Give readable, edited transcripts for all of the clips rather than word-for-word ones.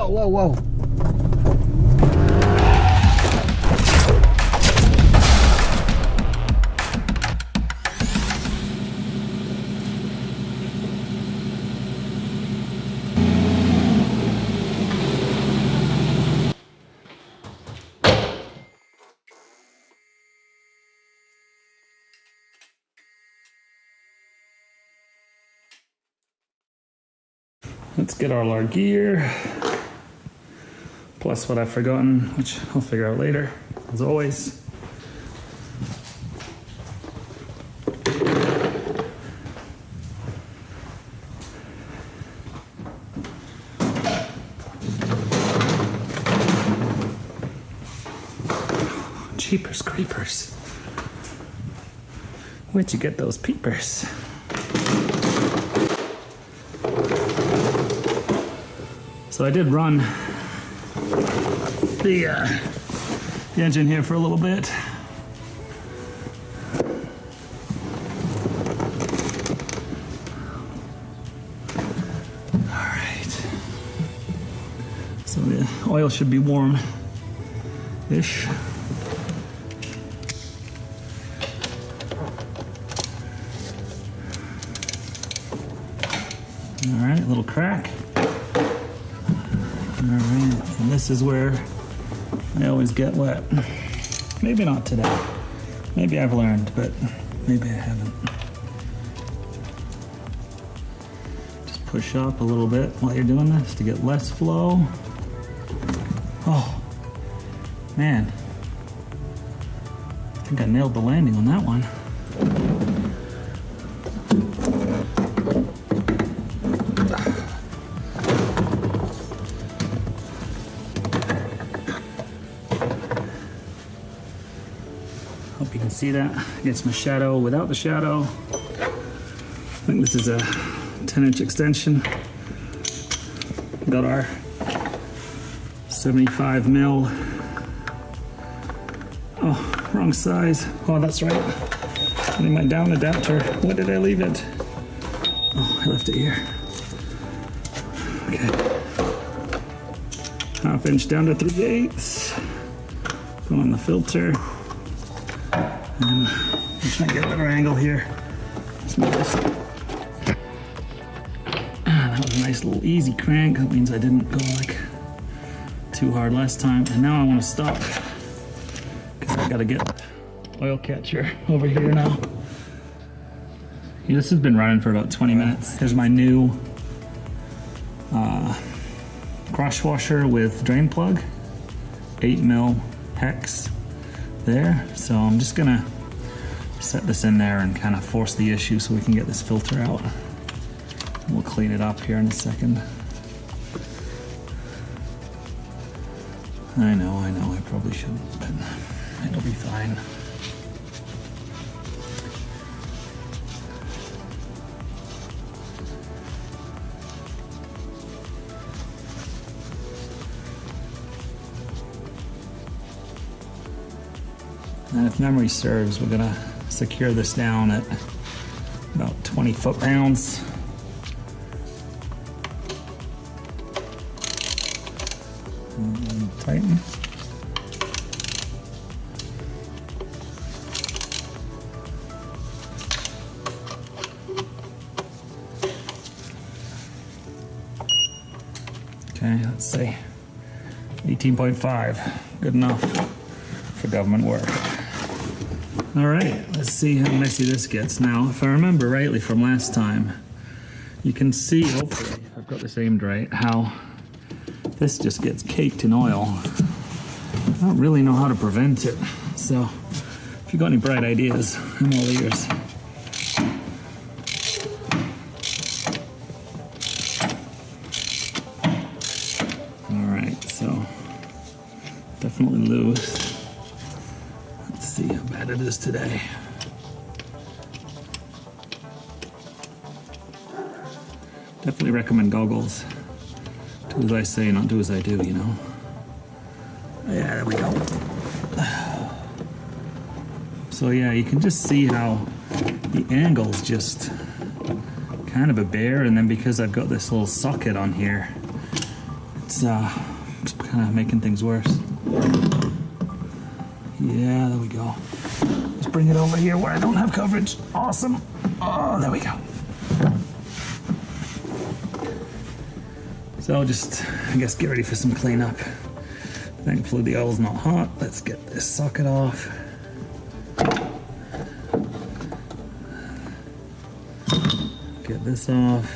whoa, whoa. Let's get all our gear, plus what I've forgotten, which I'll figure out later, as always. Jeepers creepers. Where'd you get those peepers? So I did run the engine here for a little bit. All right. So the oil should be warm-ish. All right, a little crack. Alright, and this is where I always get wet. Maybe not today. Maybe I've learned, but maybe I haven't. Just push up a little bit while you're doing this to get less flow. Oh, man. I think I nailed the landing on that one. Hope you can see that against my shadow without the shadow. I think this is a 10-inch extension. Got our 75 mil. Oh, wrong size. Oh, that's right. I need my down adapter. Where did I leave it? Oh, I left it here. Okay. 1/2 inch down to 3/8. Go on the filter. And I'm trying to get a better angle here. That was a nice little easy crank. That means I didn't go like too hard last time. And now I want to stop because I gotta get the oil catcher over here now. This has been running for about 20 minutes. Here's my new cross washer with drain plug, 8 mil hex there. So I'm just gonna set this in there and kind of force the issue so we can get this filter out. We'll clean it up here in a second. I know, I probably shouldn't, but it'll be fine. And if memory serves, we're gonna secure this down at about 20 foot-pounds. And tighten. Okay, let's see. 18.5, good enough for government work. All right, let's see how messy this gets. Now, if I remember rightly from last time, you can see, hopefully, if I've got this aimed right, how this just gets caked in oil. I don't really know how to prevent it. So, if you've got any bright ideas, I'm all ears. All right, so definitely loose. See how bad it is today. Definitely recommend goggles. Do as I say, not do as I do, you know. Yeah, there we go. So yeah, you can just see how the angle's just kind of a bear, and then because I've got this little socket on here, It's kind of making things worse. Yeah, there we go. Let's bring it over here where I don't have coverage. Awesome. Oh, there we go. So just, I guess, get ready for some cleanup. Thankfully the oil's not hot. Let's get this socket off. Get this off.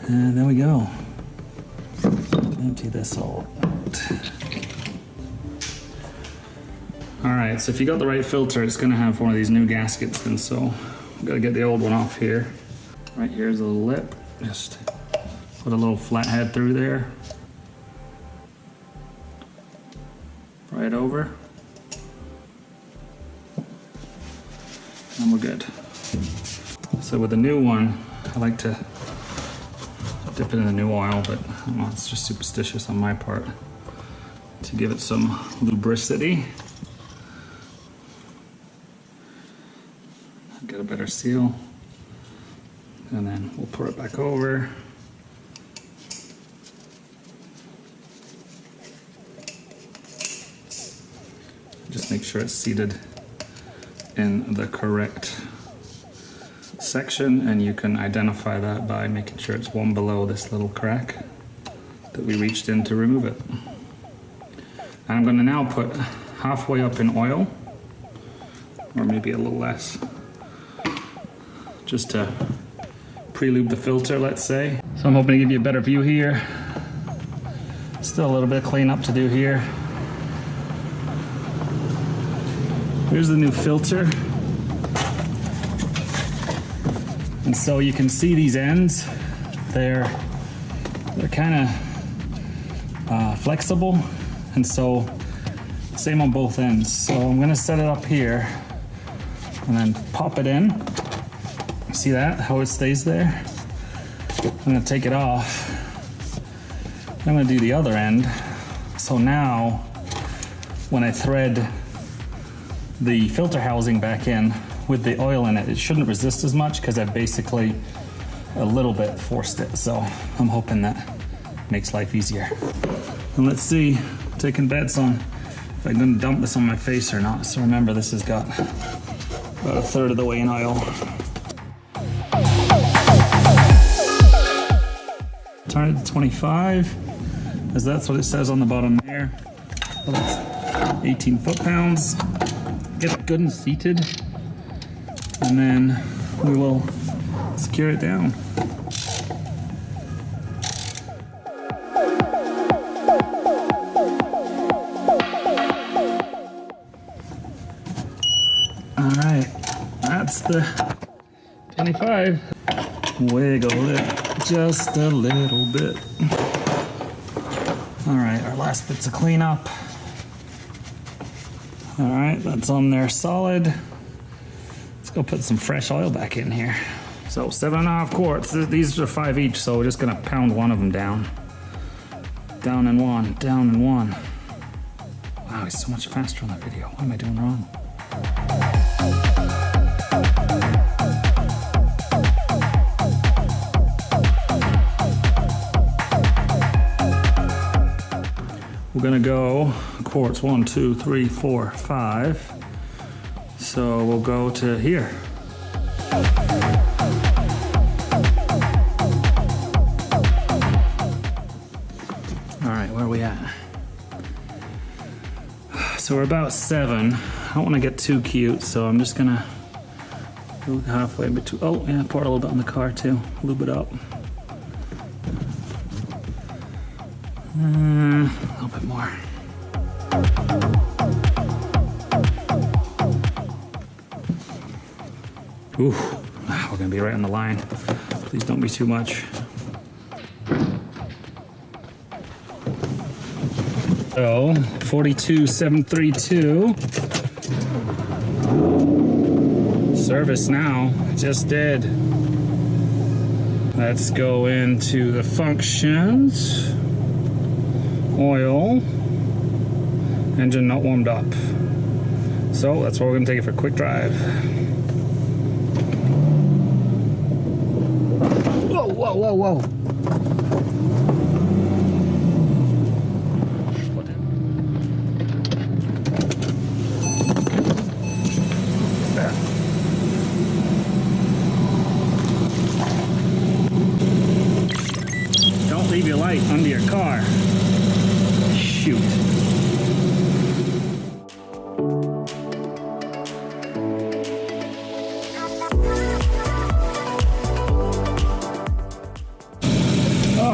And there we go. Empty this all out. Alright, so if you got the right filter, it's going to have one of these new gaskets, and so I've got to get the old one off here. Right here's a little lip. Just put a little flathead through there. Right over. And we're good. So with the new one, I like to dip it in the new oil, but I don't know, it's just superstitious on my part, to give it some lubricity. Get a better seal. And then we'll pour it back over. Just make sure it's seated in the correct section, and you can identify that by making sure it's one below this little crack that we reached in to remove it. And I'm going to now put halfway up in oil, or maybe a little less, just to pre-lube the filter, let's say. So I'm hoping to give you a better view here. Still a little bit of cleanup to do here. Here's the new filter. And so you can see these ends. They're kind of flexible, and so same on both ends. So I'm gonna set it up here and then pop it in. See that, how it stays there? I'm gonna take it off. I'm gonna do the other end. So now, when I thread the filter housing back in with the oil in it, it shouldn't resist as much because I basically a little bit forced it. So I'm hoping that makes life easier. And let's see, taking bets on if I'm gonna dump this on my face or not. So remember, this has got about a third of the way in oil. Turn it to 25, as that's what it says on the bottom there. Well, that's 18 foot-pounds. Get it good and seated, and then we will secure it down. All right, that's the 25. Wiggle it just a little bit. All right, our last bit's of cleanup. All right, that's on there solid. Let's go put some fresh oil back in here. So 7.5 quarts, these are 5 each, so we're just gonna pound one of them down. Down and one, down and one. Wow, he's so much faster on that video. What am I doing wrong? We're gonna go quarts 1, 2, 3, 4, 5. So we'll go to here. All right, where are we at? So we're about 7. I don't want to get too cute, so I'm just gonna go halfway between. Oh yeah, pour a little bit on the car too. Lube it up. A little bit more. Ooh, we're gonna be right on the line. Please don't be too much. So, 42,732. Service now, just did. Let's go into the functions. Oil, engine not warmed up. So that's why we're gonna take it for a quick drive. Whoa, whoa, whoa, whoa.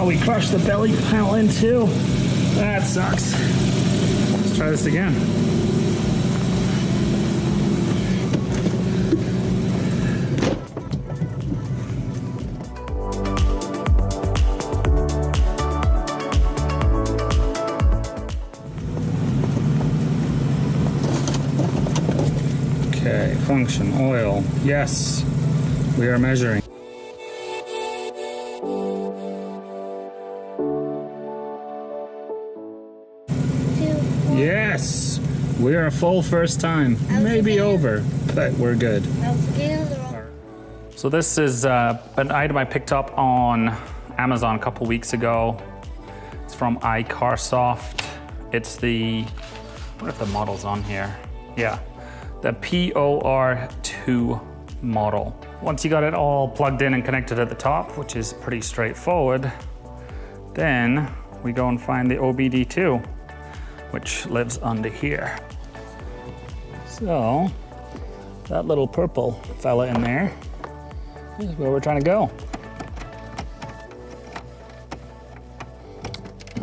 Oh, we crushed the belly panel in too. That sucks. Let's try this again. Okay, function, oil. Yes, we are measuring. Yes, we are full first time. Maybe over, but we're good. So this is an item I picked up on Amazon a couple weeks ago. It's from iCarsoft. It's the, what if the model's on here? Yeah, the POR2 model. Once you got it all plugged in and connected at the top, which is pretty straightforward, then we go and find the OBD2, which lives under here. So that little purple fella in there is where we're trying to go.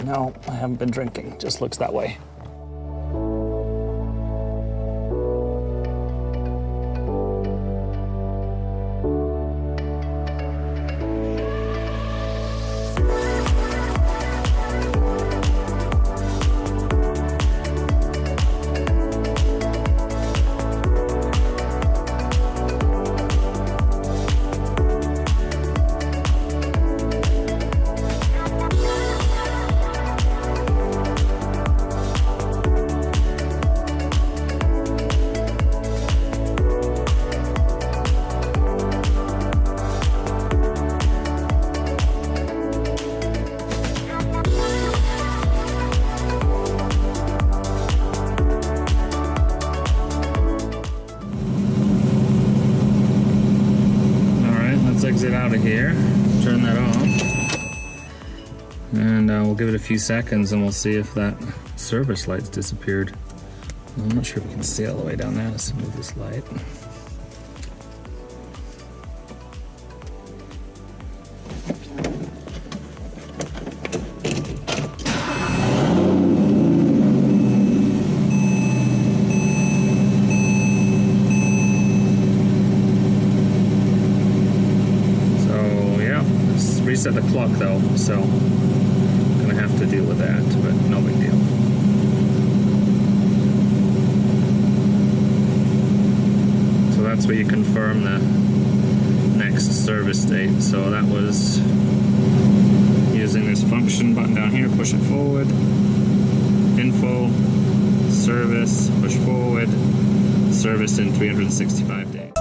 No, I haven't been drinking, just looks that way. Exit out of here, turn that off, and we'll give it a few seconds and we'll see if that service light's disappeared. I'm not sure if we can see all the way down there. Let's move this light. Reset the clock though, so I'm gonna have to deal with that, but no big deal. So that's where you confirm the next service date. So that was using this function button down here, push it forward, info, service, push forward, service in 365 days.